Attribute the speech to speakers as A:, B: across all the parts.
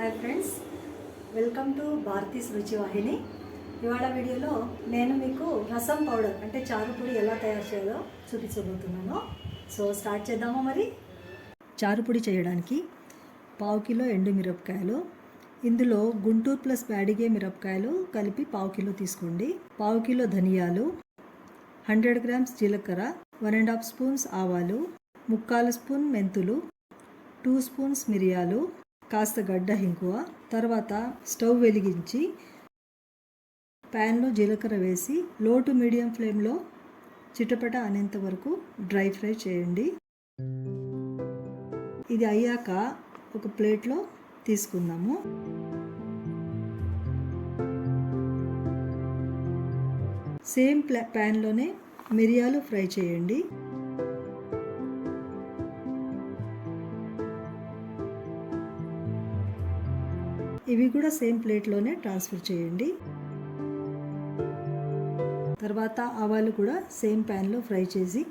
A: Hi friends, welcome to Bharati's రుచి వాహిని. ఇవాళ వీడియోలో నేను మీకు రసం పౌడర్ అంటే చారు పొడి ఎలా తయారు చేయాలో చూపించబోతున్నాను. సో స్టార్ట్ చేద్దామా మరి. చారు పొడి చేయడానికి 1/2 కిలో ఎండు మిరపకాయలు, ఇందులో గుంటూరు ప్లస్ బ్యాడిగే మిరపకాయలు కలిపి 1/2 కిలో తీసుకోండి. 1/2 కిలో ధనియాలు, 100 గ్రామ్స్ జీలకర్ర, 1.5 స్పూన్స్ ఆవాలు, 3/4 స్పూన్ మెంతులు, 2 స్పూన్స్ మిరియాలు, కాస్త గడ్డ ఇంగువ. తర్వాత స్టవ్ వెలిగించి ప్యాన్లో జీలకర్ర వేసి లో టు మీడియం ఫ్లేమ్లో చిటపట అనేంత వరకు డ్రై ఫ్రై చేయండి. ఇది అయ్యాక ఒక ప్లేట్లో తీసుకుందాము. సేమ్ ప్యాన్లోనే మిరియాలు ఫ్రై చేయండి. ఇవి కూడా సేమ్ ప్లేట్లోనే ట్రాన్స్ఫర్ చేయండి. తర్వాత ఆవాలు కూడా సేమ్ ప్యాన్లో ఫ్రై చేసి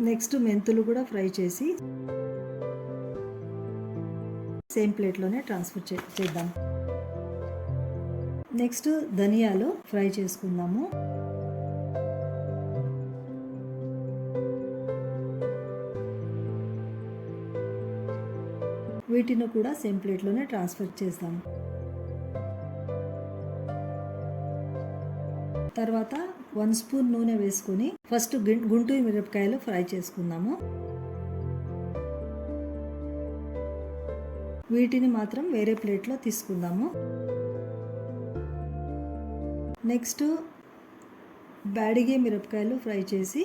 A: నెక్స్ట్ మెంతులు కూడా ఫ్రై చేసి సేమ్ ప్లేట్లోనే ట్రాన్స్ఫర్ చేద్దాం. నెక్స్ట్ ధనియాలు ఫ్రై చేసుకుందాము. వీటిని కూడా సేమ్ ప్లేట్లోనే ట్రాన్స్ఫర్ చేస్తాము. తర్వాత 1 స్పూన్ నూనె వేసుకొని ఫస్ట్ గుంటూరు మిరపకాయలు ఫ్రై చేసుకుందాము. వీటిని మాత్రం వేరే ప్లేట్లో తీసుకుందాము. నెక్స్ట్ బ్యాడిగే మిరపకాయలు ఫ్రై చేసి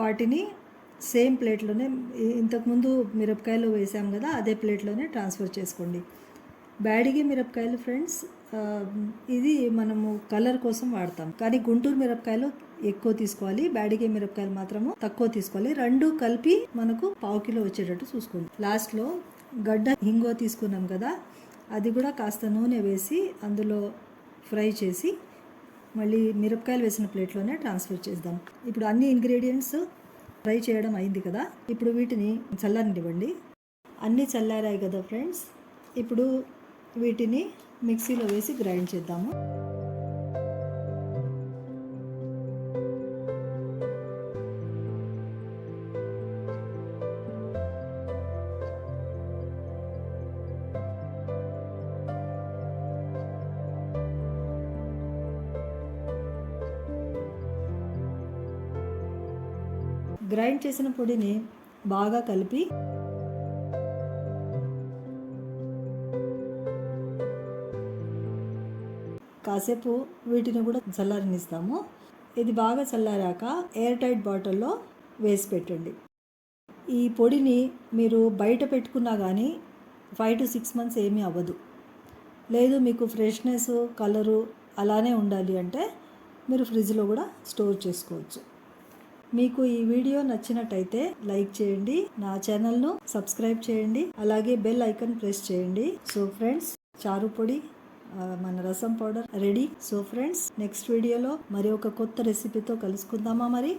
A: వాటిని సేమ్ ప్లేట్లోనే ఇంతకుముందు మిరపకాయలు వేసాం కదా, అదే ప్లేట్లోనే ట్రాన్స్ఫర్ చేసుకోండి. బ్యాడిగే మిరపకాయలు ఫ్రెండ్స్, ఇది మనము కలర్ కోసం వాడతాం, కానీ గుంటూరు మిరపకాయలు ఎక్కువ తీసుకోవాలి, బ్యాడిగే మిరపకాయలు మాత్రము తక్కువ తీసుకోవాలి. రెండు కలిపి మనకు 1/2 కిలో వచ్చేటట్టు చూసుకోండి. లాస్ట్లో గడ్డ ఇంగువ తీసుకున్నాం కదా, అది కూడా కాస్త నూనె వేసి అందులో ఫ్రై చేసి మళ్ళీ మిరపకాయలు వేసిన ప్లేట్లోనే ట్రాన్స్ఫర్ చేద్దాం. ఇప్పుడు అన్ని ఇంగ్రీడియంట్స్ ఫ్రై చేయడం అయింది కదా, ఇప్పుడు వీటిని చల్లారనివ్వండి. అన్నీ చల్లారాయి కదా ఫ్రెండ్స్, ఇప్పుడు వీటిని మిక్సీలో వేసి గ్రైండ్ చేద్దాము. గ్రైండ్ చేసిన పొడిని బాగా కలిపి కాసేపు వీటిని కూడా చల్లారనిస్తాము. ఇది బాగా చల్లారాక ఎయిర్ టైట్ బాటిల్లో వేసి పెట్టండి. ఈ పొడిని మీరు బయట పెట్టుకున్నా కానీ 5 to 6 months ఏమీ అవ్వదు. లేదు మీకు ఫ్రెష్నెస్ కలరు అలానే ఉండాలి అంటే మీరు ఫ్రిడ్జ్లో కూడా స్టోర్ చేసుకోవచ్చు. మీకు ఈ వీడియో నచ్చినట్టయితే లైక్ చేయండి, నా ఛానల్ను సబ్స్క్రైబ్ చేయండి, అలాగే బెల్ ఐకాన్ ప్రెస్ చేయండి. సో ఫ్రెండ్స్, చారు పొడి మన రసం powder ready. So friends, next వీడియోలో మరి ఒక కొత్త రెసిపీతో కలుసుకుందామా మరి.